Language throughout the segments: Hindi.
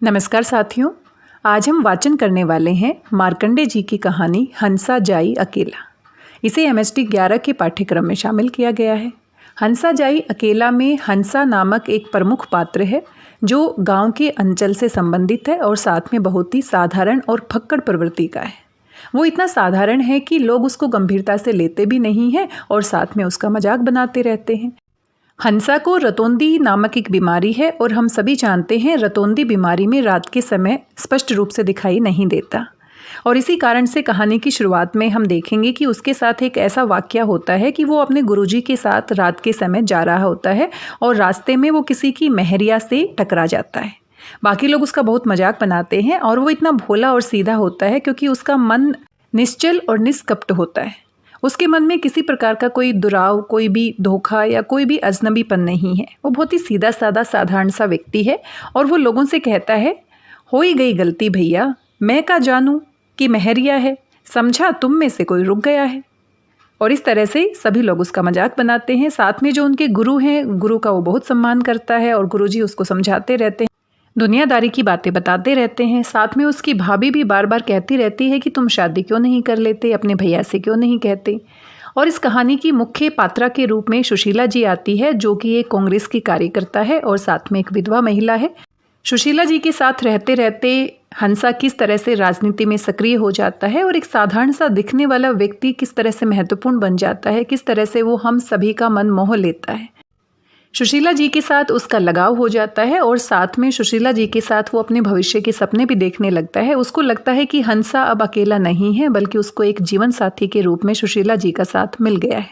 नमस्कार साथियों, आज हम वाचन करने वाले हैं मार्कंडे जी की कहानी हंसा जाई अकेला। इसे एमएसटी 11 के पाठ्यक्रम में शामिल किया गया है। हंसा जाई अकेला में हंसा नामक एक प्रमुख पात्र है जो गांव के अंचल से संबंधित है और साथ में बहुत ही साधारण और फक्कड़ प्रवृत्ति का है। वो इतना साधारण है कि लोग उसको गंभीरता से लेते भी नहीं हैं और साथ में उसका मजाक बनाते रहते हैं। हंसा को रतौंधी नामक एक बीमारी है और हम सभी जानते हैं रतौंधी बीमारी में रात के समय स्पष्ट रूप से दिखाई नहीं देता। और इसी कारण से कहानी की शुरुआत में हम देखेंगे कि उसके साथ एक ऐसा वाकया होता है कि वो अपने गुरुजी के साथ रात के समय जा रहा होता है और रास्ते में वो किसी की महरिया से टकरा जाता है। बाकी लोग उसका बहुत मजाक बनाते हैं और वो इतना भोला और सीधा होता है क्योंकि उसका मन निश्चल और निष्कपट होता है। उसके मन में किसी प्रकार का कोई दुराव, कोई भी धोखा या कोई भी अजनबीपन नहीं है। वो बहुत ही सीधा साधा साधारण सा व्यक्ति है और वो लोगों से कहता है, हो ही गई गलती भैया, मैं का जानूं कि महरिया है, समझा तुम में से कोई रुक गया है। और इस तरह से सभी लोग उसका मजाक बनाते हैं। साथ में जो उनके गुरु हैं, गुरु का वो बहुत सम्मान करता है और गुरुजी उसको समझाते रहते हैं, दुनियादारी की बातें बताते रहते हैं। साथ में उसकी भाभी भी बार बार कहती रहती है कि तुम शादी क्यों नहीं कर लेते, अपने भैया से क्यों नहीं कहते। और इस कहानी की मुख्य पात्रा के रूप में सुशीला जी आती है जो कि एक कांग्रेस की कार्यकर्ता है और साथ में एक विधवा महिला है। सुशीला जी के साथ रहते रहते हंसा किस तरह से राजनीति में सक्रिय हो जाता है और एक साधारण सा दिखने वाला व्यक्ति किस तरह से महत्वपूर्ण बन जाता है, किस तरह से वो हम सभी का मन मोह लेता है। सुशीला जी के साथ उसका लगाव हो जाता है और साथ में सुशीला जी के साथ वो अपने भविष्य के सपने भी देखने लगता है। उसको लगता है कि हंसा अब अकेला नहीं है बल्कि उसको एक जीवन साथी के रूप में सुशीला जी का साथ मिल गया है।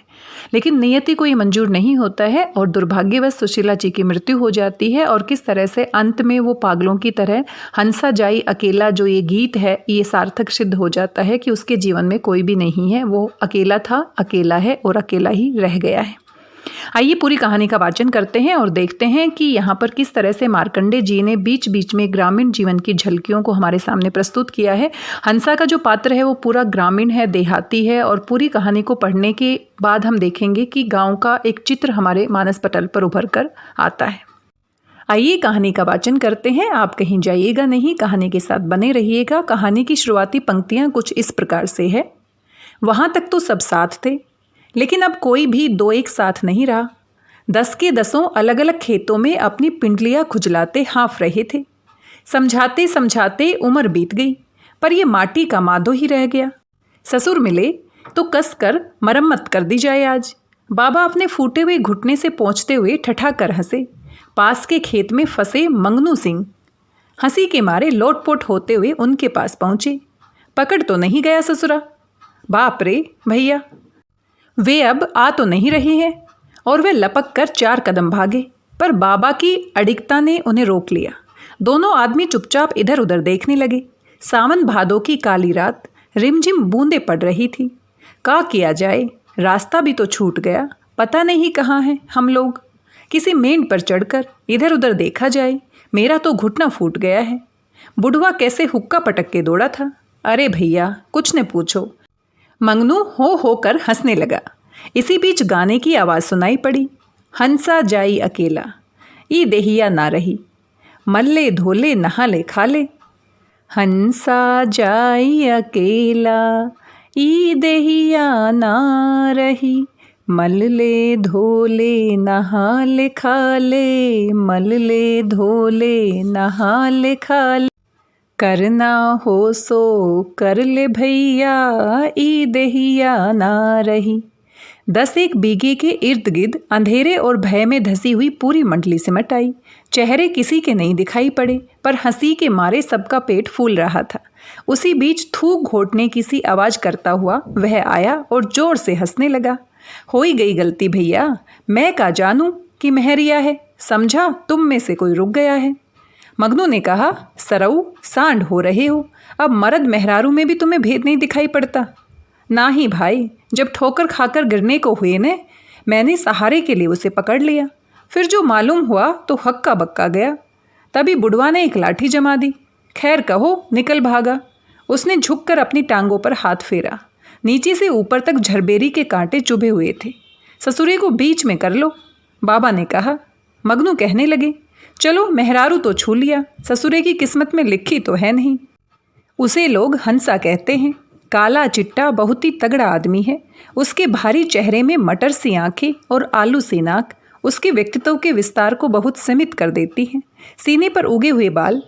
लेकिन नियति को ये मंजूर नहीं होता है और दुर्भाग्यवश सुशीला जी की मृत्यु हो जाती है। और किस तरह से अंत में वो पागलों की तरह हंसा जाई अकेला जो ये गीत है ये सार्थक सिद्ध हो जाता है कि उसके जीवन में कोई भी नहीं है, वो अकेला था, अकेला है और अकेला ही रह गया है। आइए पूरी कहानी का वाचन करते हैं और देखते हैं कि यहाँ पर किस तरह से मार्कंडे जी ने बीच बीच में ग्रामीण जीवन की झलकियों को हमारे सामने प्रस्तुत किया है। हंसा का जो पात्र है वो पूरा ग्रामीण है, देहाती है और पूरी कहानी को पढ़ने के बाद हम देखेंगे कि गांव का एक चित्र हमारे मानस पटल पर उभर कर आता है। आइए कहानी का वाचन करते हैं। आप कहीं जाइएगा नहीं, कहानी के साथ बने रहिएगा। कहानी की शुरुआती पंक्तियाँ कुछ इस प्रकार से है। वहाँ तक तो सब साथ थे, लेकिन अब कोई भी दो एक साथ नहीं रहा। 10 के 10 अलग अलग खेतों में अपनी पिंडलियाँ खुजलाते हाँफ रहे थे। समझाते समझाते उम्र बीत गई, पर ये माटी का माधो ही रह गया। ससुर मिले तो कस कर मरम्मत कर दी जाए आज। बाबा अपने फूटे हुए घुटने से पहुँचते हुए ठठा कर हंसे। पास के खेत में फंसे मंगनू सिंह हंसी के मारे लोटपोट होते हुए उनके पास पहुँचे। पकड़ तो नहीं गया ससुरा? बाप रे भैया, वे अब आ तो नहीं रहे हैं। और वे लपक कर 4 कदम भागे, पर बाबा की अडिगता ने उन्हें रोक लिया। दोनों आदमी चुपचाप इधर उधर देखने लगे। सावन भादों की काली रात, रिमझिम बूंदें पड़ रही थी। क्या किया जाए, रास्ता भी तो छूट गया, पता नहीं कहाँ हैं हम लोग। किसी मेंढ पर चढ़कर इधर उधर देखा जाए, मेरा तो घुटना फूट गया है। बुढ़वा कैसे हुक्का पटक के दौड़ा था। अरे भैया कुछ न पूछो। मंगनू हो कर हंसने लगा। इसी बीच गाने की आवाज़ सुनाई पड़ी। हंसा जाई अकेला, ई देहिया ना रही, मल्ले धोले नहा ले खा ले। हंसा जाई अकेला, ई देहिया ना रही, मल्ले धोले नहा ले खा ले, मल्ले धोले नहा ले खा ले। करना हो सो कर ले भैया, ई देहिया ना रही। 10 बीघे के इर्द गिर्द अंधेरे और भय में धसी हुई पूरी मंडली सिमट आई। चेहरे किसी के नहीं दिखाई पड़े, पर हंसी के मारे सबका पेट फूल रहा था। उसी बीच थूक घोटने की सी आवाज़ करता हुआ वह आया और जोर से हंसने लगा। हो ही गई गलती भैया, मैं का जानूं कि महरिया है, समझा तुम में से कोई रुक गया है। मगनू ने कहा, सरऊ सांड हो रहे हो, अब मर्द मेहरारू में भी तुम्हें भेद नहीं दिखाई पड़ता। ना ही भाई, जब ठोकर खाकर गिरने को हुए ने, मैंने सहारे के लिए उसे पकड़ लिया, फिर जो मालूम हुआ तो हक्का बक्का गया। तभी बुढ़वा ने एक लाठी जमा दी। खैर कहो निकल भागा। उसने झुककर अपनी टांगों पर हाथ फेरा। नीचे से ऊपर तक झरबेरी के कांटे चुभे हुए थे। ससुरे को बीच में कर लो, बाबा ने कहा। मगनू कहने लगे, चलो मेहरारू तो छू लिया, ससुरे की किस्मत में लिखी तो है नहीं। उसे लोग हंसा कहते हैं। काला चिट्टा बहुत ही तगड़ा आदमी है। उसके भारी चेहरे में मटर सी आंखें और आलू सी नाक उसके व्यक्तित्व के विस्तार को बहुत सीमित कर देती हैं। सीने पर उगे हुए बाल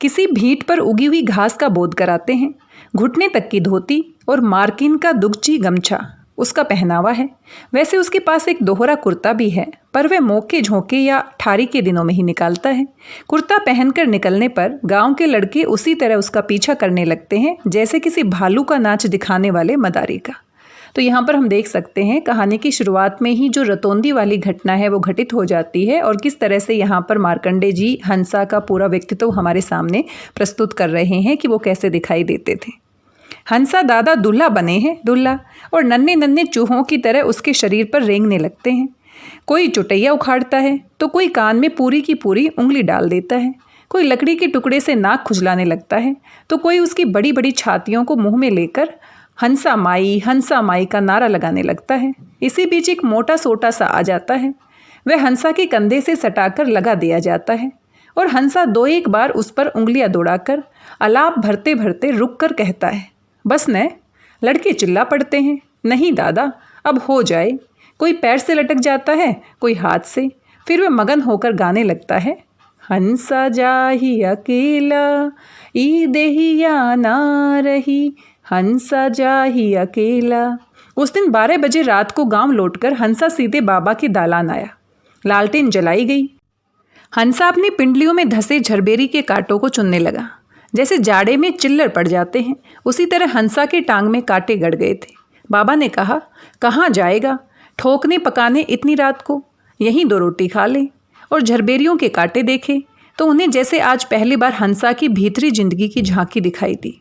किसी भीट पर उगी हुई घास का बोध कराते हैं। घुटने तक की धोती और मार्किन का दुगची गमछा उसका पहनावा है। वैसे उसके पास एक दोहरा कुर्ता भी है, पर वह मौके झोंके या ठारी के दिनों में ही निकालता है। कुर्ता पहनकर निकलने पर गांव के लड़के उसी तरह उसका पीछा करने लगते हैं जैसे किसी भालू का नाच दिखाने वाले मदारी का। तो यहाँ पर हम देख सकते हैं कहानी की शुरुआत में ही जो रतौंदी वाली घटना है वो घटित हो जाती है और किस तरह से यहाँ पर मार्कंडे जी हंसा का पूरा व्यक्तित्व हमारे सामने प्रस्तुत कर रहे हैं कि वो कैसे दिखाई देते थे। हंसा दादा दूल्हा बने हैं, दूल्हा, और नन्हे नन्हे चूहों की तरह उसके शरीर पर रेंगने लगते हैं। कोई चुटैया उखाड़ता है तो कोई कान में पूरी की पूरी उंगली डाल देता है, कोई लकड़ी के टुकड़े से नाक खुजलाने लगता है तो कोई उसकी बड़ी बड़ी छातियों को मुंह में लेकर हंसा माई का नारा लगाने लगता है। इसी बीच एक मोटा सोटा सा आ जाता है, वह हंसा के कंधे से सटाकर लगा दिया जाता है और हंसा दो एक बार उस पर उंगलियां दौड़ाकर अलाप भरते भरते रुक कर कहता है, बस न। लड़के चिल्ला पड़ते हैं, नहीं दादा अब हो जाए। कोई पैर से लटक जाता है, कोई हाथ से। फिर वह मगन होकर गाने लगता है, हंसा जाही अकेला ई देहिया ना रही, हंसा जाही अकेला। उस दिन 12 बजे रात को गांव लौटकर हंसा सीधे बाबा के दालान आया। लालटेन जलाई गई। हंसा अपनी पिंडलियों में धसे झरबेरी के कांटों को चुनने लगा। जैसे जाड़े में चिल्लर पड़ जाते हैं, उसी तरह हंसा के टांग में कांटे गड़ गए थे। बाबा ने कहा, कहाँ जाएगा ठोकने पकाने इतनी रात को, यहीं 2 रोटी खा ले। और झरबेरियों के कांटे देखे तो उन्हें जैसे आज पहली बार हंसा की भीतरी जिंदगी की झांकी दिखाई दी।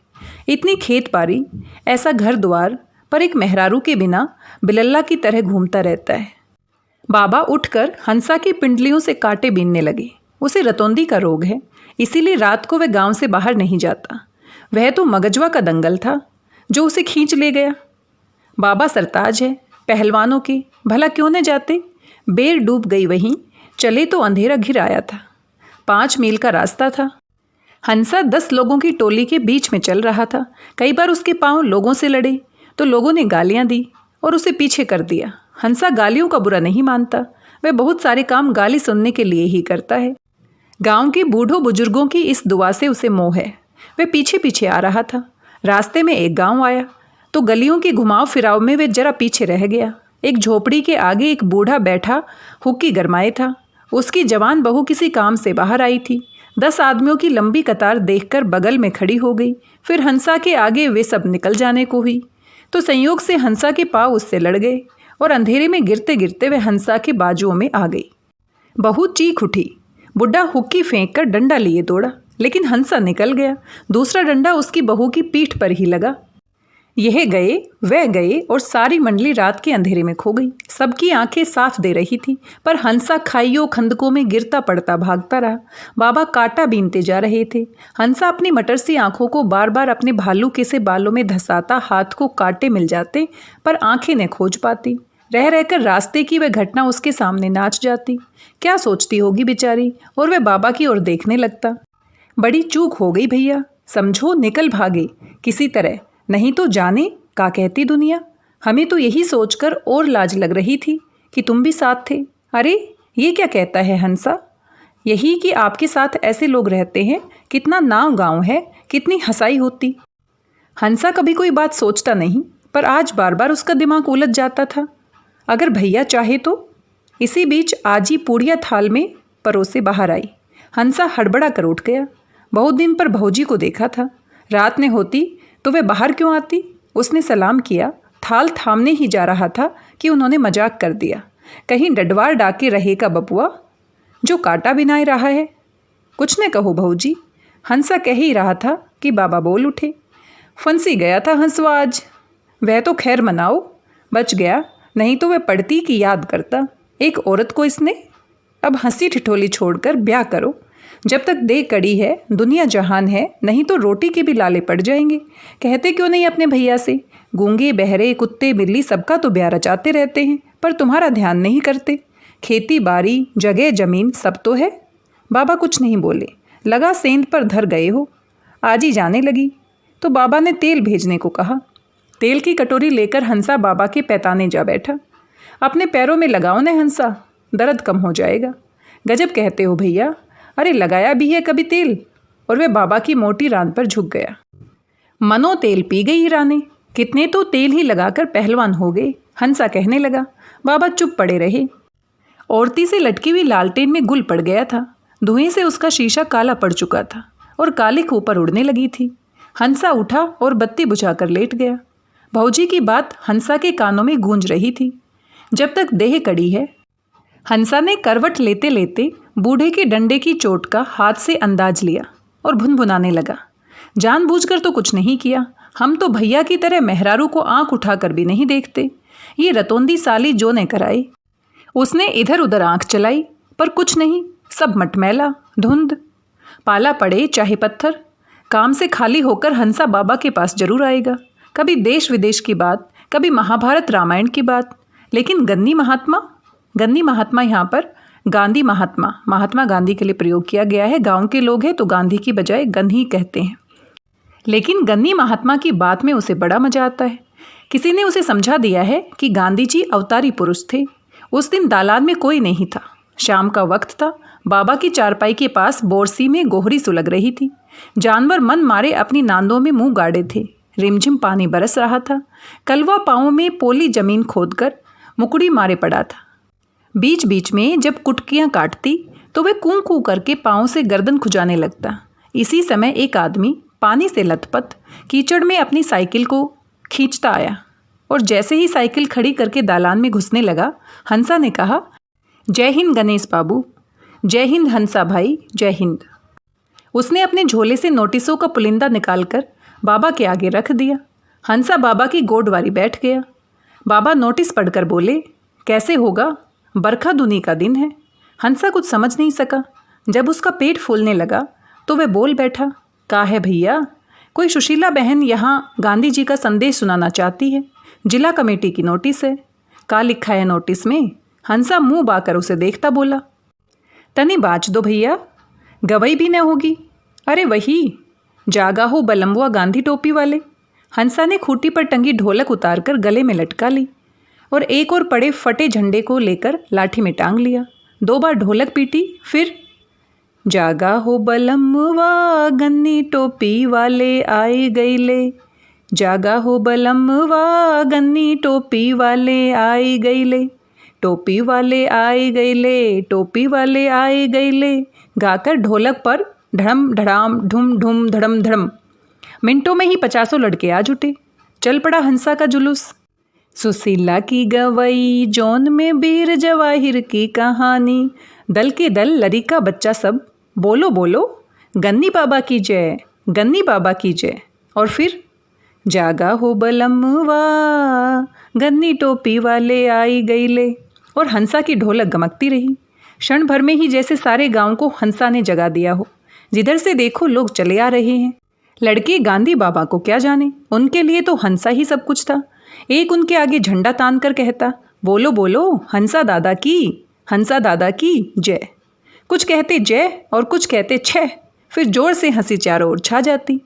इतनी खेत पारी, ऐसा घर द्वार, पर एक मेहरारू के बिना बिलल्ला की तरह घूमता रहता है। बाबा उठकर हंसा की पिंडलियों से कांटे बीनने लगे। उसे रतौंदी का रोग है, इसीलिए रात को वह गांव से बाहर नहीं जाता। वह तो मगजवा का दंगल था जो उसे खींच ले गया। बाबा सरताज है पहलवानों के, भला क्यों न जाते। बेर डूब गई वहीं, चले तो अंधेरा घिर आया था। 5 मील का रास्ता था। हंसा 10 लोगों की टोली के बीच में चल रहा था। कई बार उसके पांव लोगों से लड़े तो लोगों ने गालियां दी और उसे पीछे कर दिया। हंसा गालियों का बुरा नहीं मानता, वह बहुत सारे काम गाली सुनने के लिए ही करता है। गांव के बूढ़ों बुजुर्गों की इस दुआ से उसे मोह है। वह पीछे पीछे आ रहा था। रास्ते में एक गांव आया तो गलियों के घुमाव फिराव में वह जरा पीछे रह गया। एक झोपड़ी के आगे एक बूढ़ा बैठा हुक्की गरमाए था। उसकी जवान बहू किसी काम से बाहर आई थी। 10 आदमियों की लंबी कतार देखकर बगल में खड़ी हो गई। फिर हंसा के आगे वे सब निकल जाने को हुई तो संयोग से हंसा के पाँव उससे लड़ गए और अंधेरे में गिरते गिरते वह हंसा के बाजुओं में आ गई। बहू चीख उठी। बुढ़ा हुक्की फेंक कर डंडा लिए दौड़ा, लेकिन हंसा निकल गया। दूसरा डंडा उसकी बहू की पीठ पर ही लगा। यह गए वह गए और सारी मंडली रात के अंधेरे में खो गई। सबकी आंखें साथ दे रही थी, पर हंसा खाइयों खंदकों में गिरता पड़ता भागता रहा। बाबा कांटा बीनते जा रहे थे। हंसा अपनी मटर सी आंखों को बार बार अपने भालू के से बालों में धसाता, हाथ को कांटे मिल जाते पर आंखें न खोज पाती। रह रहकर रास्ते की वह घटना उसके सामने नाच जाती। क्या सोचती होगी बेचारी, और वह बाबा की ओर देखने लगता। बड़ी चूक हो गई भैया, समझो निकल भागे किसी तरह, नहीं तो जाने का कहती दुनिया। हमें तो यही सोचकर और लाज लग रही थी कि तुम भी साथ थे। अरे ये क्या कहता है हंसा, यही कि आपके साथ ऐसे लोग रहते हैं। कितना नाव गांव है, कितनी हंसाई होती। हंसा कभी कोई बात सोचता नहीं, पर आज बार बार उसका दिमाग उलझ जाता था। अगर भैया चाहे तो। इसी बीच आजी पूड़िया थाल में परोसे बाहर आई। हंसा हड़बड़ा कर उठ गया। बहुत दिन पर भौजी को देखा था। रात ने होती तो वह बाहर क्यों आती। उसने सलाम किया, थाल थामने ही जा रहा था कि उन्होंने मजाक कर दिया, कहीं डडवार डाके रहेगा बपुआ जो कांटा बिनाए रहा है। कुछ न कहो भौजी, हंसा कह ही रहा था कि बाबा बोल उठे। फंसी गया था हंसवा आज। वह तो खैर मनाओ, बच गया, नहीं तो वह पड़ती की याद करता। एक औरत को इसने। अब हंसी ठिठोली छोड़कर ब्याह करो। जब तक देह कड़ी है, दुनिया जहान है, नहीं तो रोटी के भी लाले पड़ जाएंगे। कहते क्यों नहीं अपने भैया से। गूंगे बहरे कुत्ते बिल्ली सबका तो ब्याह रचाते रहते हैं, पर तुम्हारा ध्यान नहीं करते। खेती बाड़ी जगह जमीन सब तो है। बाबा कुछ नहीं बोले। लगा सेंध पर धर गए हो। आज ही जाने लगी तो बाबा ने तेल भेजने को कहा। तेल की कटोरी लेकर हंसा बाबा के पैताने जा बैठा। अपने पैरों में लगाओ न हंसा, दर्द कम हो जाएगा। गजब कहते हो भैया, अरे लगाया भी है कभी तेल। और वह बाबा की मोटी रांद पर झुक गया। मनो तेल पी गई रानी, कितने तो तेल ही लगाकर पहलवान हो गए। हंसा कहने लगा। बाबा चुप पड़े रहे। औरती से लटकी हुई लालटेन में गुल पड़ गया था। धुएं से उसका शीशा काला पड़ चुका था और कालिख ऊपर उड़ने लगी थी। हंसा उठा और बत्ती बुझाकर लेट गया। भौजी की बात हंसा के कानों में गूंज रही थी। जब तक देह कड़ी है। हंसा ने करवट लेते लेते बूढ़े के डंडे की चोट का हाथ से अंदाज लिया और भुनभुनाने लगा। जानबूझकर तो कुछ नहीं किया। हम तो भैया की तरह मेहरारू को आंख उठाकर भी नहीं देखते। ये रतौंदी साली जो ने कराई। उसने इधर उधर आंख चलाई पर कुछ नहीं, सब मटमैला धुंध। पाला पड़े चाहे पत्थर, काम से खाली होकर हंसा बाबा के पास जरूर आएगा। कभी देश विदेश की बात, कभी महाभारत रामायण की बात। लेकिन गन्नी महात्मा यहाँ पर गांधी महात्मा, महात्मा गांधी के लिए प्रयोग किया गया है। गांव के लोग हैं तो गांधी की बजाय गन्नी कहते हैं। लेकिन गन्नी महात्मा की बात में उसे बड़ा मजा आता है। किसी ने उसे समझा दिया है कि गांधी जी अवतारी पुरुष थे। उस दिन दालान में कोई नहीं था। शाम का वक्त था। बाबा की चारपाई के पास बोरसी में गोहरी सुलग रही थी। जानवर मन मारे अपनी नांदों में मुंह गाड़े थे। रिमझिम पानी बरस रहा था। कलवा पाँव में पोली जमीन खोदकर मुकड़ी मारे पड़ा था। बीच बीच में जब कुटकियाँ काटती तो वे कूं कूं करके पाँव से गर्दन खुजाने लगता। इसी समय एक आदमी पानी से लथपथ कीचड़ में अपनी साइकिल को खींचता आया और जैसे ही साइकिल खड़ी करके दालान में घुसने लगा, हंसा ने कहा, जय हिंद गणेश बाबू, जय हिंद हंसा भाई, जय हिंद। उसने अपने झोले से नोटिसों का पुलिंदा निकालकर बाबा के आगे रख दिया। हंसा बाबा की गोडवारी बैठ गया। बाबा नोटिस पढ़कर बोले, कैसे होगा, बरखा दुनी का दिन है। हंसा कुछ समझ नहीं सका। जब उसका पेट फूलने लगा तो वह बोल बैठा, का है भैया, कोई सुशीला बहन यहाँ गांधी जी का संदेश सुनाना चाहती है। जिला कमेटी की नोटिस है। का लिखा है नोटिस में? हंसा मुंह बाकर उसे देखता बोला, तनी बाच दो भैया, गवई भी न होगी। अरे वही, जागा हो बलम्बुआ गांधी टोपी वाले। हंसा ने खूंटी पर टंगी ढोलक उतारकर गले में लटका ली और एक और पड़े फटे झंडे को लेकर लाठी में टांग लिया। 2 बार ढोलक पीटी, फिर जागा हो बलम्बुआ गन्नी टोपी वाले आए गईले, जागा हो बलम्बुआ गन्नी टोपी वाले आए गईले, टोपी वाले आए गईले, टोपी वाले आए गईले, गाकर ढोलक पर धड़म धड़ाम ढुम ढुम धड़म धड़म। मिनटों में ही 50 लड़के आ जुटे। चल पड़ा हंसा का जुलूस। सुशीला की गवई, जौन में बीर जवाहिर की कहानी, दल के दल लरिका बच्चा सब, बोलो बोलो, गन्नी बाबा की जय, गन्नी बाबा की जय। और फिर जागा हो बलम्बुआ गन्नी टोपी वाले आई गईले। और हंसा की ढोलक गमकती रही। क्षण भर में ही जैसे सारे गांव को हंसा ने जगा दिया हो। जिधर से देखो लोग चले आ रहे हैं। लड़के गांधी बाबा को क्या जाने, उनके लिए तो हंसा ही सब कुछ था। एक उनके आगे झंडा तान कर कहता, बोलो बोलो, हंसा दादा की, हंसा दादा की जय। कुछ कहते जय और कुछ कहते छः। फिर जोर से हंसी चारों ओर छा जाती।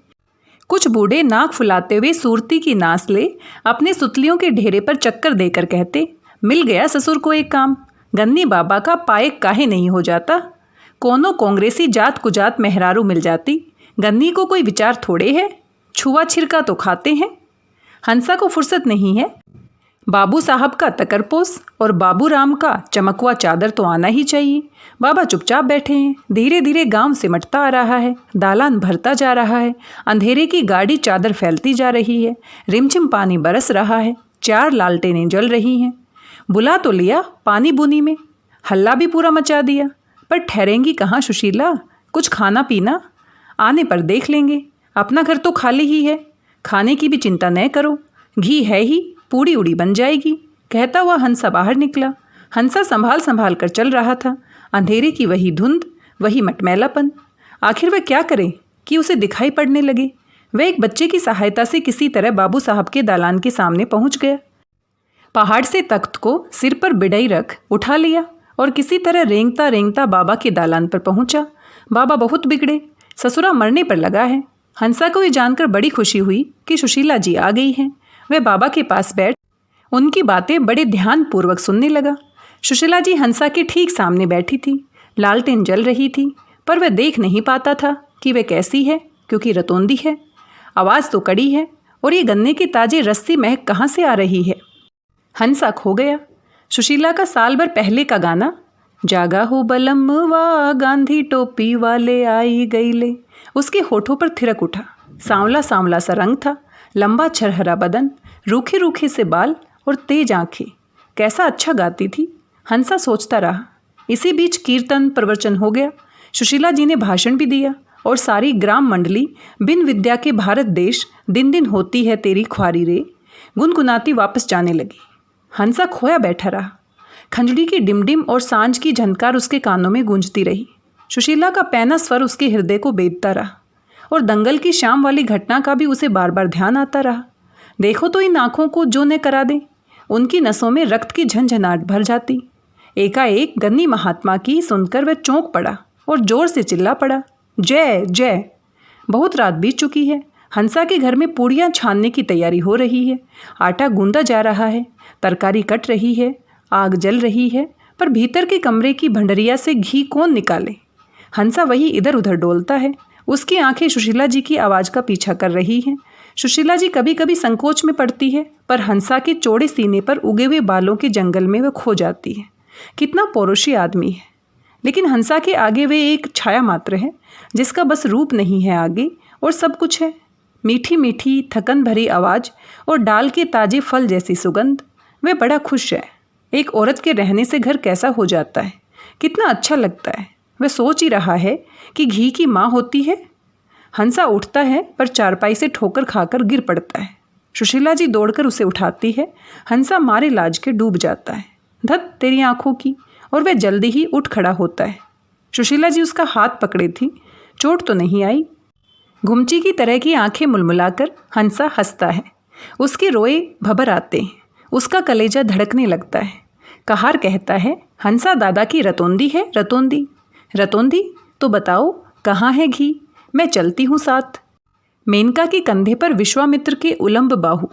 कुछ बूढ़े नाक फुलाते हुए सूरती की नास ले अपने सुतलियों के ढेरे पर चक्कर देकर कहते, मिल गया ससुर को एक काम, गन्नी बाबा का पायक काहे नहीं हो जाता। कोनो कांग्रेसी जात कुजात मेहरारू मिल जाती, गन्नी को कोई विचार थोड़े है, छुआ छिरका तो खाते हैं। हंसा को फुर्सत नहीं है। बाबू साहब का तकरपोस और बाबू राम का चमकवा चादर तो आना ही चाहिए। बाबा चुपचाप बैठे हैं। धीरे धीरे गांव सिमटता आ रहा है। दालान भरता जा रहा है। अंधेरे की गाढ़ी चादर फैलती जा रही है। रिमझिम पानी बरस रहा है। 4 लालटेनें जल रही हैं। बुला तो लिया पानी बुनी में, हल्ला भी पूरा मचा दिया, पर ठहरेंगी कहाँ सुशीला? कुछ खाना पीना आने पर देख लेंगे। अपना घर तो खाली ही है, खाने की भी चिंता न करो, घी है ही, पूड़ी उड़ी बन जाएगी, कहता हुआ हंसा बाहर निकला। हंसा संभाल संभाल कर चल रहा था। अंधेरे की वही धुंध, वही मटमैलापन। आखिर वह क्या करे कि उसे दिखाई पड़ने लगे। वह एक बच्चे की सहायता से किसी तरह बाबू साहब के दालान के सामने पहुंच गया। पहाड़ से तख्त को सिर पर बिड़ई रख उठा लिया और किसी तरह रेंगता रेंगता बाबा के दालान पर पहुंचा। बाबा बहुत बिगड़े, ससुरा मरने पर लगा है। हंसा को ये जानकर बड़ी खुशी हुई कि सुशीला जी आ गई हैं। वह बाबा के पास बैठ उनकी बातें बड़े ध्यानपूर्वक सुनने लगा। सुशीला जी हंसा के ठीक सामने बैठी थी। लालटेन जल रही थी, पर वह देख नहीं पाता था कि वह कैसी है, क्योंकि रतौंदी है। आवाज़ तो कड़ी है, और ये गन्ने के ताजे रस्सी महक कहाँ से आ रही है। हंसा खो गया। सुशीला का साल भर पहले का गाना, जागा हो बलमवा गांधी टोपी वाले आई गई ले, उसके होठों पर थिरक उठा। सांवला सांवला सा रंग था, लंबा छरहरा बदन, रूखे रूखे से बाल और तेज आंखें। कैसा अच्छा गाती थी, हंसा सोचता रहा। इसी बीच कीर्तन प्रवचन हो गया। सुशीला जी ने भाषण भी दिया और सारी ग्राम मंडली बिन विद्या के भारत देश दिन दिन होती है तेरी ख्वारी रे गुनगुनाती वापस जाने लगी। हंसा खोया बैठा रहा। खंजड़ी की डिमडिम और सांझ की झनकार उसके कानों में गूंजती रही। सुशीला का पैना स्वर उसके हृदय को बेधता रहा, और दंगल की शाम वाली घटना का भी उसे बार बार ध्यान आता रहा। देखो तो इन आँखों को जो न करा दे, उनकी नसों में रक्त की झंझनाहट भर जाती। एकाएक गन्नी महात्मा की सुनकर वह चौंक पड़ा और जोर से चिल्ला पड़ा, जय जय। बहुत रात बीत चुकी है। हंसा के घर में पूड़ियाँ छानने की तैयारी हो रही है। आटा गूंदा जा रहा है, तरकारी कट रही है, आग जल रही है, पर भीतर के कमरे की भंडरिया से घी कौन निकाले। हंसा वही इधर उधर डोलता है। उसकी आंखें सुशीला जी की आवाज़ का पीछा कर रही हैं। सुशीला जी कभी कभी संकोच में पड़ती है, पर हंसा के चौड़े सीने पर उगे हुए बालों के जंगल में वह खो जाती है। कितना पौरुषी आदमी है, लेकिन हंसा के आगे वे एक छाया मात्र है, जिसका बस रूप नहीं है आगे और सब कुछ है। मीठी मीठी थकन भरी आवाज़ और डाल के ताजे फल जैसी सुगंध। वह बड़ा खुश है। एक औरत के रहने से घर कैसा हो जाता है, कितना अच्छा लगता है। वह सोच ही रहा है कि घी की माँ होती है। हंसा उठता है, पर चारपाई से ठोकर खाकर गिर पड़ता है। सुशीला जी दौड़कर उसे उठाती है। हंसा मारे लाज के डूब जाता है। धत तेरी आंखों की, और वह जल्दी ही उठ खड़ा होता है। सुशीला जी उसका हाथ पकड़े थी। चोट तो नहीं आई। घुमची की तरह की आंखें मुलमुलाकर हंसा हंसता है। उसके रोए भबर आते हैं। उसका कलेजा धड़कने लगता है। कहार कहता है, हंसा दादा की रतौंदी है, रतौंदी। रतौंदी तो बताओ कहाँ है घी, मैं चलती हूँ साथ। मेनका के कंधे पर विश्वामित्र के उलंब बाहु,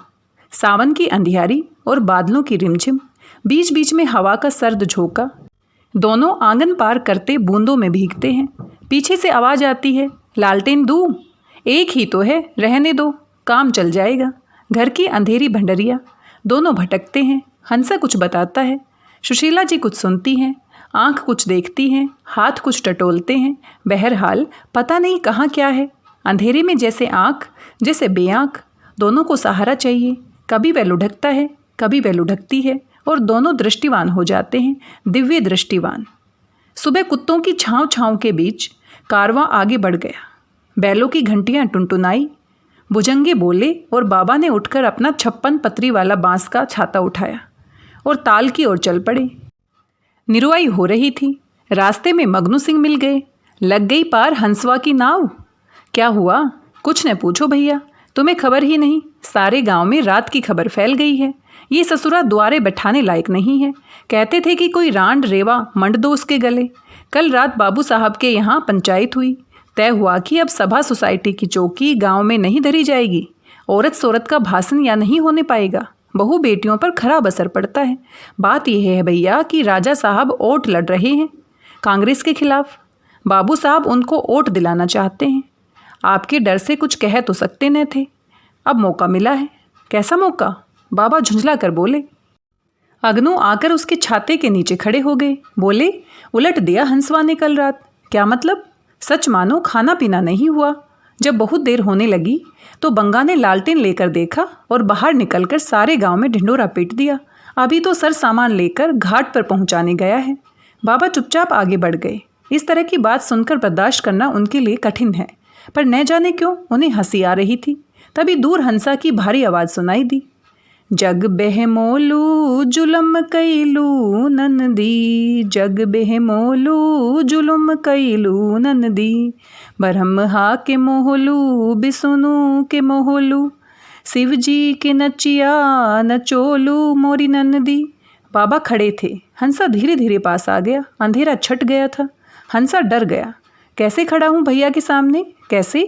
सावन की अंधियारी और बादलों की रिमझिम, बीच बीच में हवा का सर्द झोंका। दोनों आंगन पार करते बूंदों में भीगते हैं। पीछे से आवाज़ आती है, लालटेन दूँ? एक ही तो है, रहने दो, काम चल जाएगा। घर की अंधेरी भंडरिया। दोनों भटकते हैं। हंसा कुछ बताता है, सुशीला जी कुछ सुनती हैं। आंख कुछ देखती हैं, हाथ कुछ टटोलते हैं। बहरहाल पता नहीं कहाँ क्या है। अंधेरे में जैसे आंख, जैसे बेआंख। दोनों को सहारा चाहिए। कभी वह लुढ़कता है, कभी वह लुढ़कती है, और दोनों दृष्टिवान हो जाते हैं, दिव्य दृष्टिवान। सुबह कुत्तों की छाँव छाँव के बीच कारवां आगे बढ़ गया। बैलों की घंटियाँ टुनटुनाई, भुजंगे बोले, और बाबा ने उठकर अपना 56 पतरी वाला बांस का छाता उठाया और ताल की ओर चल पड़े। निरुआई हो रही थी। रास्ते में मगनू सिंह मिल गए। लग गई पार हंसवा की नाव। क्या हुआ? कुछ न पूछो भैया, तुम्हें खबर ही नहीं। सारे गांव में रात की खबर फैल गई है। ये ससुरा द्वारे बैठाने लायक नहीं है। कहते थे कि कोई रांड रेवा मंड दो उसके गले। कल रात बाबू साहब के यहाँ पंचायत हुई। तय हुआ कि अब सभा सोसाइटी की चौकी गांव में नहीं धरी जाएगी। औरत सोरत का भाषण या नहीं होने पाएगा। बहू बेटियों पर खराब असर पड़ता है। बात यह है भैया कि राजा साहब वोट लड़ रहे हैं कांग्रेस के खिलाफ। बाबू साहब उनको वोट दिलाना चाहते हैं। आपके डर से कुछ कह तो सकते न थे, अब मौका मिला है। कैसा मौका? बाबा झुंझला कर बोले। अगनू आकर उसके छाते के नीचे खड़े हो गए। बोले, उलट दिया हंसवा ने कल रात। क्या मतलब? सच मानो खाना पीना नहीं हुआ। जब बहुत देर होने लगी तो बंगा ने लालटेन लेकर देखा और बाहर निकलकर सारे गांव में ढिंडोरा पीट दिया। अभी तो सर सामान लेकर घाट पर पहुंचाने गया है। बाबा चुपचाप आगे बढ़ गए। इस तरह की बात सुनकर बर्दाश्त करना उनके लिए कठिन है, पर न जाने क्यों उन्हें हंसी आ रही थी। तभी दूर हंसा की भारी आवाज़ सुनाई दी, जग बेहमोलू जुलम कैलू नंदी, जग बेहमोलू जुलम कैलू नंदी, ब्रह्मा के मोहलू बिसुनु के मोहलू, शिव जी के नचिया नचोलू मोरी नंदी। बाबा खड़े थे। हंसा धीरे धीरे पास आ गया। अंधेरा छट गया था। हंसा डर गया। कैसे खड़ा हूँ भैया के सामने, कैसे?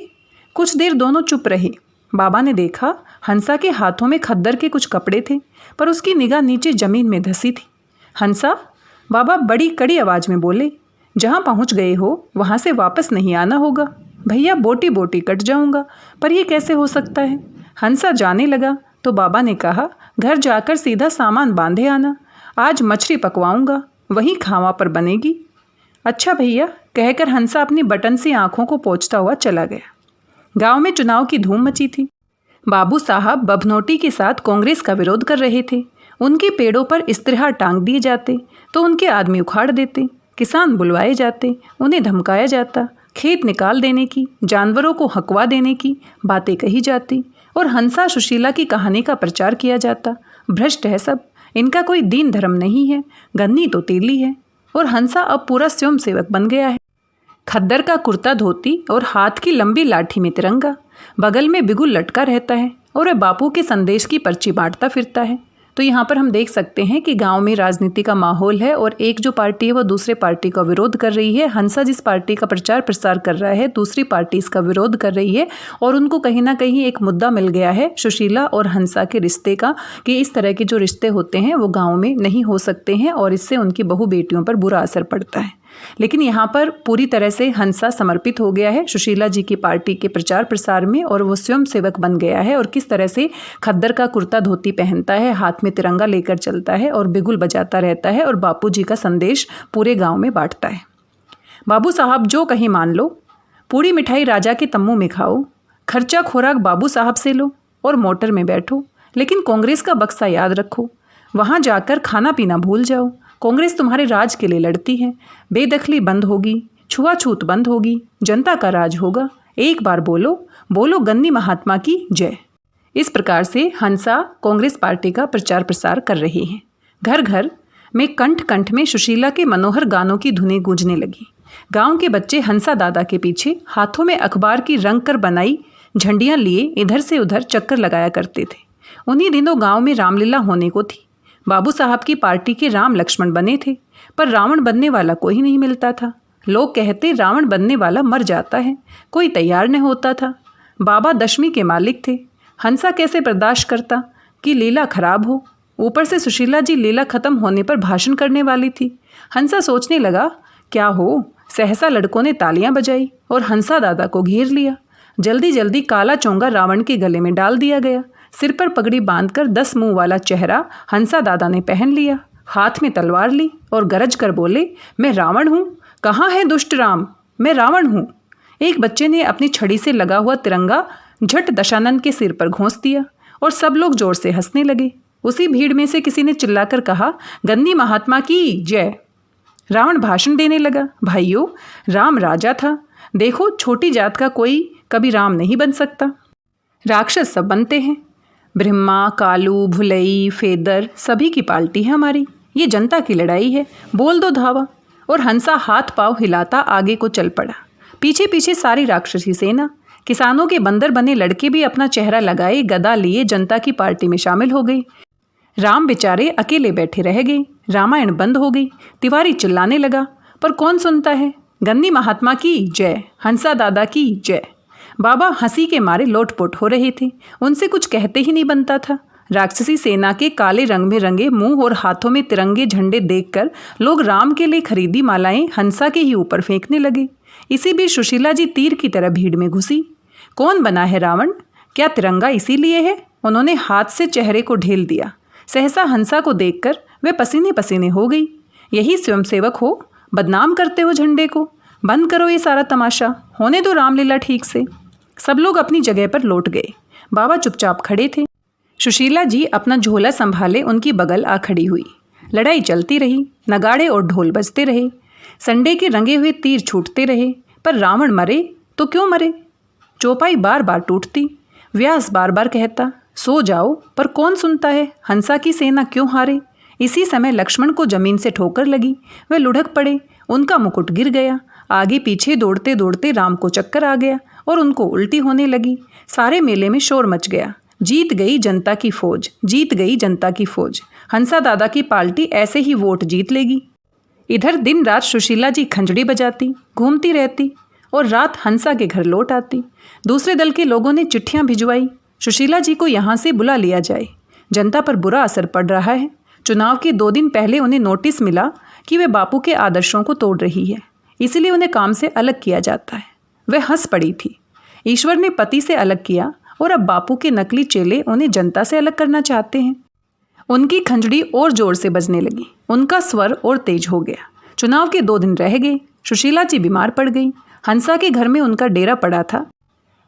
कुछ देर दोनों चुप रहे। बाबा ने देखा हंसा के हाथों में खद्दर के कुछ कपड़े थे, पर उसकी निगाह नीचे जमीन में धंसी थी। हंसा, बाबा बड़ी कड़ी आवाज़ में बोले, जहाँ पहुँच गए हो वहाँ से वापस नहीं आना होगा। भैया बोटी बोटी कट जाऊँगा, पर यह कैसे हो सकता है? हंसा जाने लगा तो बाबा ने कहा, घर जाकर सीधा सामान बांधे आना, आज मछली पकवाऊँगा, वहीं खावा पर बनेगी। अच्छा भैया, कहकर हंसा अपनी बटन सी आंखों को पोंछता हुआ चला गया। गांव में चुनाव की धूम मची थी। बाबू साहब बभनोटी के साथ कांग्रेस का विरोध कर रहे थे। उनके पेड़ों पर इस्तिहार टांग दिए जाते तो उनके आदमी उखाड़ देते, किसान बुलवाए जाते, उन्हें धमकाया जाता, खेत निकाल देने की, जानवरों को हकवा देने की बातें कही जाती और हंसा सुशीला की कहानी का प्रचार किया जाता। भ्रष्ट है सब, इनका कोई दीन धर्म नहीं है, गन्नी तो तेली है। और हंसा अब पूरा स्वयं सेवक बन गया है। खद्दर का कुर्ता धोती और हाथ की लंबी लाठी में तिरंगा, बगल में बिगुल लटका रहता है और वह बापू के संदेश की पर्ची बांटता फिरता है। तो यहाँ पर हम देख सकते हैं कि गांव में राजनीति का माहौल है और एक जो पार्टी है वो दूसरे पार्टी का विरोध कर रही है। हंसा जिस पार्टी का प्रचार प्रसार कर रहा है, दूसरी पार्टी इसका विरोध कर रही है और उनको कहीं ना कहीं एक मुद्दा मिल गया है सुशीला और हंसा के रिश्ते का, कि इस तरह के जो रिश्ते होते हैं वो गाँव में नहीं हो सकते हैं और इससे उनकी बहू बेटियों पर बुरा असर पड़ता है। लेकिन यहाँ पर पूरी तरह से हंसा समर्पित हो गया है सुशीला जी की पार्टी के प्रचार प्रसार में और वो स्वयं सेवक बन गया है और किस तरह से खद्दर का कुर्ता धोती पहनता है, हाथ में तिरंगा लेकर चलता है और बिगुल बजाता रहता है और बापू जी का संदेश पूरे गांव में बांटता है। बाबू साहब जो कहीं मान लो, पूरी मिठाई राजा के तम्बू में खाओ, खर्चा खोराक बाबू साहब से लो और मोटर में बैठो, लेकिन कांग्रेस का बक्सा याद रखो, वहाँ जाकर खाना पीना भूल जाओ। कांग्रेस तुम्हारे राज के लिए लड़ती है। बेदखली बंद होगी, छुआछूत बंद होगी, जनता का राज होगा। एक बार बोलो, बोलो गन्नी महात्मा की जय। इस प्रकार से हंसा कांग्रेस पार्टी का प्रचार प्रसार कर रहे हैं। घर घर में कंठ कंठ में सुशीला के मनोहर गानों की धुनें गूंजने लगी। गांव के बच्चे हंसा दादा के पीछे हाथों में अखबार की रंग कर बनाई झंडियां लिए इधर से उधर चक्कर लगाया करते थे। उन्हीं दिनों गांव में रामलीला होने को थी। बाबू साहब की पार्टी के राम लक्ष्मण बने थे, पर रावण बनने वाला कोई नहीं मिलता था। लोग कहते रावण बनने वाला मर जाता है, कोई तैयार नहीं होता था। बाबा दशमी के मालिक थे। हंसा कैसे बर्दाश्त करता कि लीला खराब हो। ऊपर से सुशीला जी लीला खत्म होने पर भाषण करने वाली थी। हंसा सोचने लगा, क्या हो। सहसा लड़कों ने तालियां बजाई और हंसा दादा को घेर लिया। जल्दी जल्दी काला चोंगा रावण के गले में डाल दिया गया। सिर पर पगड़ी बांधकर 10 मुंह वाला चेहरा हंसा दादा ने पहन लिया। हाथ में तलवार ली और गरज कर बोले, मैं रावण हूँ, कहाँ है दुष्ट राम, मैं रावण हूँ। एक बच्चे ने अपनी छड़ी से लगा हुआ तिरंगा झट दशानंद के सिर पर घोंस दिया और सब लोग जोर से हंसने लगे। उसी भीड़ में से किसी ने चिल्लाकर कहा, गन्नी महात्मा की जय। रावण भाषण देने लगा, भाइयों, राम राजा था। देखो, छोटी जात का कोई कभी राम नहीं बन सकता। राक्षस सब बनते हैं। ब्रह्मा, कालू, भुलई, फेदर सभी की पार्टी है हमारी। ये जनता की लड़ाई है, बोल दो धावा। और हंसा हाथ पांव हिलाता आगे को चल पड़ा। पीछे पीछे सारी राक्षसी सेना। किसानों के बंदर बने लड़के भी अपना चेहरा लगाए गदा लिए जनता की पार्टी में शामिल हो गए। राम बेचारे अकेले बैठे रह गए। रामायण बंद हो गई। तिवारी चिल्लाने लगा, पर कौन सुनता है। गन्नी महात्मा की जय, हंसा दादा की जय। बाबा हंसी के मारे लोटपोट हो रहे थे। उनसे कुछ कहते ही नहीं बनता था। राक्षसी सेना के काले रंग में रंगे मुंह और हाथों में तिरंगे झंडे देखकर लोग राम के लिए खरीदी मालाएं हंसा के ही ऊपर फेंकने लगे। इसी बीच सुशीला जी तीर की तरह भीड़ में घुसी। कौन बना है रावण, क्या तिरंगा इसीलिए है। उन्होंने हाथ से चेहरे को ढेल दिया। सहसा हंसा को देखकर वे पसीने पसीने हो गई। यही स्वयंसेवक हो, बदनाम करते हो झंडे को। बंद करो ये सारा तमाशा, होने दो रामलीला ठीक से। सब लोग अपनी जगह पर लौट गए। बाबा चुपचाप खड़े थे। सुशीला जी अपना झोला संभाले उनकी बगल आ खड़ी हुई। लड़ाई चलती रही। नगाड़े और ढोल बजते रहे। संडे के रंगे हुए तीर छूटते रहे। पर रावण मरे तो क्यों मरे। चौपाई बार बार टूटती। व्यास बार बार कहता, सो जाओ, पर कौन सुनता है। हंसा की सेना क्यों हारे। इसी समय लक्ष्मण को जमीन से ठोकर लगी। वे लुढ़क पड़े। उनका मुकुट गिर गया। आगे पीछे दौड़ते दौड़ते राम को चक्कर आ गया और उनको उल्टी होने लगी। सारे मेले में शोर मच गया। जीत गई जनता की फौज, जीत गई जनता की फौज। हंसा दादा की पार्टी ऐसे ही वोट जीत लेगी। इधर दिन रात सुशीला जी खंजड़ी बजाती, घूमती रहती। और रात हंसा के घर लौट आती। दूसरे दल के लोगों ने चिट्ठियां भिजवाई, सुशीला जी को यहाँ से बुला लिया जाए, जनता पर बुरा असर पड़ रहा है। चुनाव के 2 दिन पहले उन्हें नोटिस मिला कि वे बापू के आदर्शों को तोड़ रही है, इसलिए उन्हें काम से अलग किया जाता है। वह हंस पड़ी थी। ईश्वर ने पति से अलग किया और अब बापू के नकली चेले उन्हें जनता से अलग करना चाहते हैं। उनकी खंजड़ी और जोर से बजने लगी, उनका स्वर और तेज हो गया। चुनाव के 2 दिन रह गए। सुशीला जी बीमार पड़ गई। हंसा के घर में उनका डेरा पड़ा था।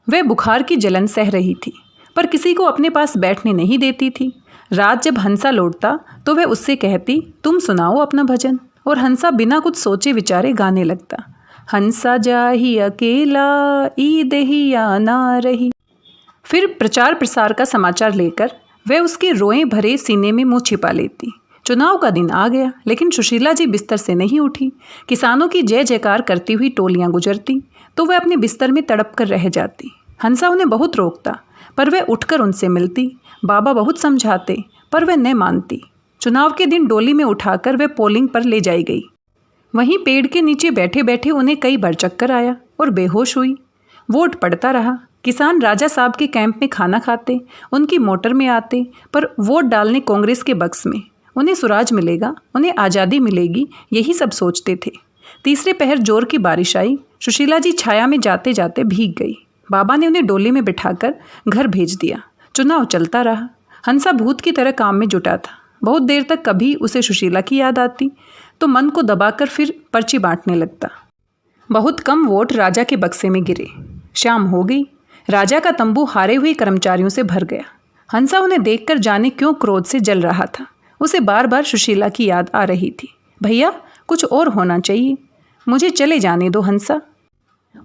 वह बुखार की जलन सह रही थी, पर किसी को अपने पास बैठने नहीं देती थी। रात जब हंसा लौटता तो वह उससे कहती, तुम सुनाओ अपना भजन, और हंसा बिना कुछ सोचे विचारे गाने लगता। हंसा जाही अकेला ई देहिया ना रही। फिर प्रचार प्रसार का समाचार लेकर वह उसके रोए भरे सीने में मुंह छिपा लेती। चुनाव का दिन आ गया, लेकिन सुशीला जी बिस्तर से नहीं उठी। किसानों की जय जयकार करती हुई टोलियां गुजरती तो वह अपने बिस्तर में तड़प कर रह जाती। हंसा उन्हें बहुत रोकता, पर वह उठकर उनसे मिलती। बाबा बहुत समझाते, पर वह न मानती। चुनाव के दिन डोली में उठाकर वह पोलिंग पर ले जाई गई। वहीं पेड़ के नीचे बैठे बैठे उन्हें कई बार चक्कर आया और बेहोश हुई। वोट पड़ता रहा। किसान राजा साहब के कैंप में खाना खाते, उनकी मोटर में आते, पर वोट डालने कांग्रेस के बक्स में। उन्हें सुराज मिलेगा, उन्हें आज़ादी मिलेगी, यही सब सोचते थे। तीसरे पहर जोर की बारिश आई। सुशीला जी छाया में जाते जाते भीग गई। बाबा ने उन्हें डोली में बिठाकर घर भेज दिया। चुनाव चलता रहा। हंसा भूत की तरह काम में जुटा था। बहुत देर तक कभी उसे सुशीला की याद आती तो मन को दबाकर फिर पर्ची बांटने लगता। बहुत कम वोट राजा के बक्से में गिरे। शाम हो गई। राजा का तंबू हारे हुए कर्मचारियों से भर गया। हंसा उन्हें देखकर जाने क्यों क्रोध से जल रहा था। उसे बार बार सुशीला की याद आ रही थी। भैया, कुछ और होना चाहिए, मुझे चले जाने दो हंसा।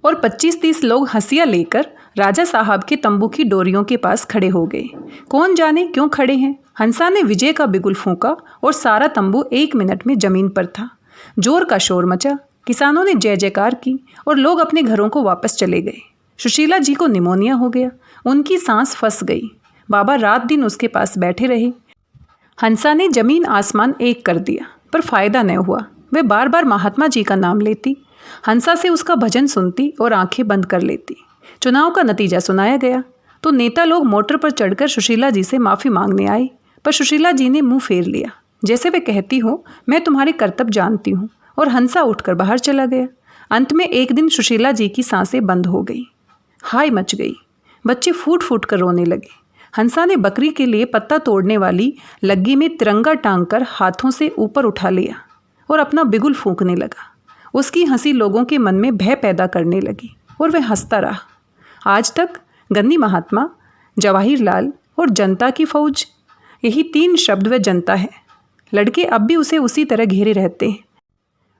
और 25-30 लोग हंसिया लेकर राजा साहब के तंबू की डोरियों के पास खड़े हो गए। कौन जाने क्यों खड़े हैं। हंसा ने विजय का बिगुल फूंका और सारा तंबू 1 मिनट में जमीन पर था। जोर का शोर मचा। किसानों ने जय जयकार की और लोग अपने घरों को वापस चले गए। सुशीला जी को निमोनिया हो गया। उनकी सांस फंस गई। बाबा रात दिन उसके पास बैठे रहे। हंसा ने जमीन आसमान एक कर दिया, पर फायदा न हुआ। वे बार बार महात्मा जी का नाम लेती। हंसा से उसका भजन सुनती और आंखें बंद कर लेती। चुनाव का नतीजा सुनाया गया तो नेता लोग मोटर पर चढ़कर सुशीला जी से माफ़ी मांगने आए, पर सुशीला जी ने मुंह फेर लिया, जैसे वे कहती हो, मैं तुम्हारे कर्तव्य जानती हूँ, और हंसा उठकर बाहर चला गया। अंत में एक दिन सुशीला जी की सांसें बंद हो गई। हाय मच गई। बच्चे फूट फूट कर रोने लगे। हंसा ने बकरी के लिए पत्ता तोड़ने वाली लग्गी में तिरंगा टांग कर हाथों से ऊपर उठा लिया और अपना बिगुल फूंकने लगा। उसकी हंसी लोगों के मन में भय पैदा करने लगी और वह हंसता रहा। आज तक गन्नी महात्मा, जवाहिरलाल और जनता की फौज, यही 3 शब्द वह जनता है। लड़के अब भी उसे उसी तरह घेरे रहते हैं,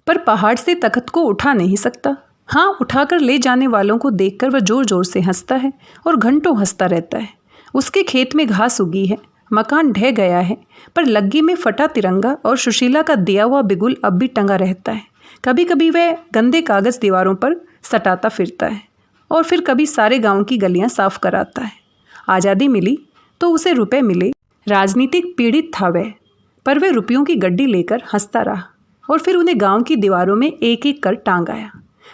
पर पहाड़ से तख्त को उठा नहीं सकता। हाँ, उठाकर ले जाने वालों को देखकर वह जोर जोर से हंसता है और घंटों हंसता रहता है। उसके खेत में घास उगी है, मकान ढह गया है, पर लग्गी में फटा तिरंगा और सुशीला का दिया हुआ बिगुल अब भी टंगा रहता है। कभी कभी वह गंदे कागज़ दीवारों पर सटाता फिरता है और फिर कभी सारे गांव की गलियां साफ कराता है। आज़ादी मिली तो उसे रुपए मिले। राजनीतिक पीड़ित था वह, पर वह रुपयों की गड्डी लेकर हंसता रहा और फिर उन्हें गांव की दीवारों में एक एक कर टांग आया।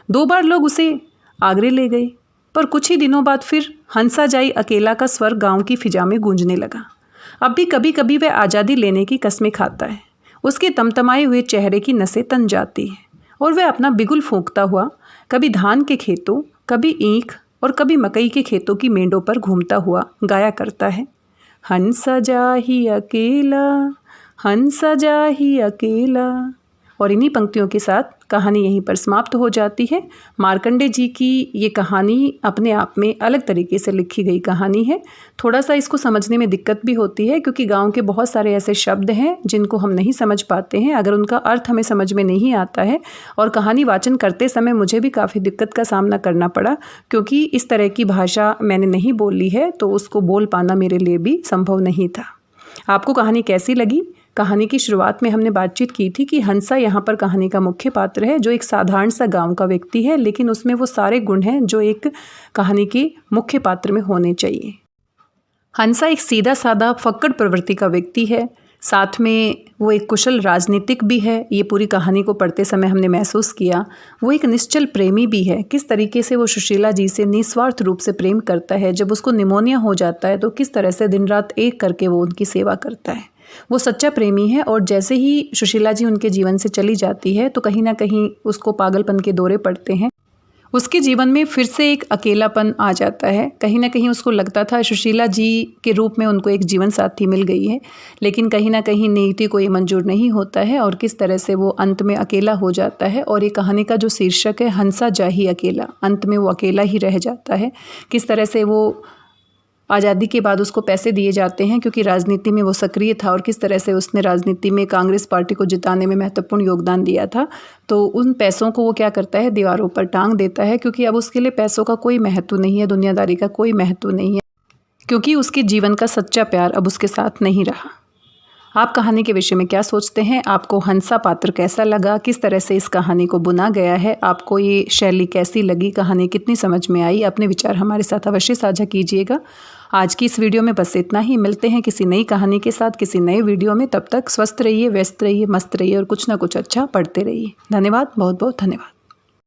2 बार लोग उसे आगरे ले गए, पर कुछ ही दिनों बाद फिर हंसा जाई अकेला का स्वर गांव की फिजा में गूंजने लगा। अब भी कभी कभी वह आज़ादी लेने की कस्में खाता है। उसके तमतमाए हुए चेहरे की नसें तन जाती हैं और वह अपना बिगुल फूंकता हुआ कभी धान के खेतों, कभी ईख और कभी मकई के खेतों की मेंढों पर घूमता हुआ गाया करता है, हंसा जाही अकेला, हंसा जाही अकेला। और इन्हीं पंक्तियों के साथ कहानी यहीं पर समाप्त हो जाती है। मार्कंडे जी की ये कहानी अपने आप में अलग तरीके से लिखी गई कहानी है। थोड़ा सा इसको समझने में दिक्कत भी होती है, क्योंकि गांव के बहुत सारे ऐसे शब्द हैं जिनको हम नहीं समझ पाते हैं, अगर उनका अर्थ हमें समझ में नहीं आता है। और कहानी वाचन करते समय मुझे भी काफ़ी दिक्कत का सामना करना पड़ा, क्योंकि इस तरह की भाषा मैंने नहीं बोली है, तो उसको बोल पाना मेरे लिए भी संभव नहीं था। आपको कहानी कैसी लगी? कहानी की शुरुआत में हमने बातचीत की थी कि हंसा यहाँ पर कहानी का मुख्य पात्र है, जो एक साधारण सा गांव का व्यक्ति है, लेकिन उसमें वो सारे गुण हैं जो एक कहानी के मुख्य पात्र में होने चाहिए। हंसा एक सीधा साधा फक्कड़ प्रवृत्ति का व्यक्ति है। साथ में वो एक कुशल राजनीतिक भी है, ये पूरी कहानी को पढ़ते समय हमने महसूस किया। वो एक निश्चल प्रेमी भी है, किस तरीके से वो सुशीला जी से निस्वार्थ रूप से प्रेम करता है। जब उसको निमोनिया हो जाता है तो किस तरह से दिन रात एक करके वो उनकी सेवा करता है। वो सच्चा प्रेमी है और जैसे ही सुशीला जी उनके जीवन से चली जाती है तो कहीं ना कहीं उसको पागलपन के दौरे पड़ते हैं। उसके जीवन में फिर से एक अकेलापन आ जाता है। कहीं ना कहीं उसको लगता था सुशीला जी के रूप में उनको एक जीवन साथी मिल गई है, लेकिन कहीं ना कहीं नियति को ये मंजूर नहीं होता है और किस तरह से वो अंत में अकेला हो जाता है। और ये कहानी का जो शीर्षक है हंसा जाही अकेला, अंत में वो अकेला ही रह जाता है। किस तरह से वो आज़ादी के बाद उसको पैसे दिए जाते हैं क्योंकि राजनीति में वो सक्रिय था और किस तरह से उसने राजनीति में कांग्रेस पार्टी को जिताने में महत्वपूर्ण योगदान दिया था। तो उन पैसों को वो क्या करता है, दीवारों पर टांग देता है, क्योंकि अब उसके लिए पैसों का कोई महत्व नहीं है, दुनियादारी का कोई महत्व नहीं है, क्योंकि उसके जीवन का सच्चा प्यार अब उसके साथ नहीं रहा। आप कहानी के विषय में क्या सोचते हैं? आपको हंसा पात्र कैसा लगा? किस तरह से इस कहानी को बुना गया है? आपको ये शैली कैसी लगी? कहानी कितनी समझ में आई? अपने विचार हमारे साथ अवश्य साझा कीजिएगा। आज की इस वीडियो में बस इतना ही। मिलते हैं किसी नई कहानी के साथ किसी नए वीडियो में। तब तक स्वस्थ रहिए, व्यस्त रहिए, मस्त रहिए और कुछ ना कुछ अच्छा पढ़ते रहिए। धन्यवाद, बहुत बहुत धन्यवाद।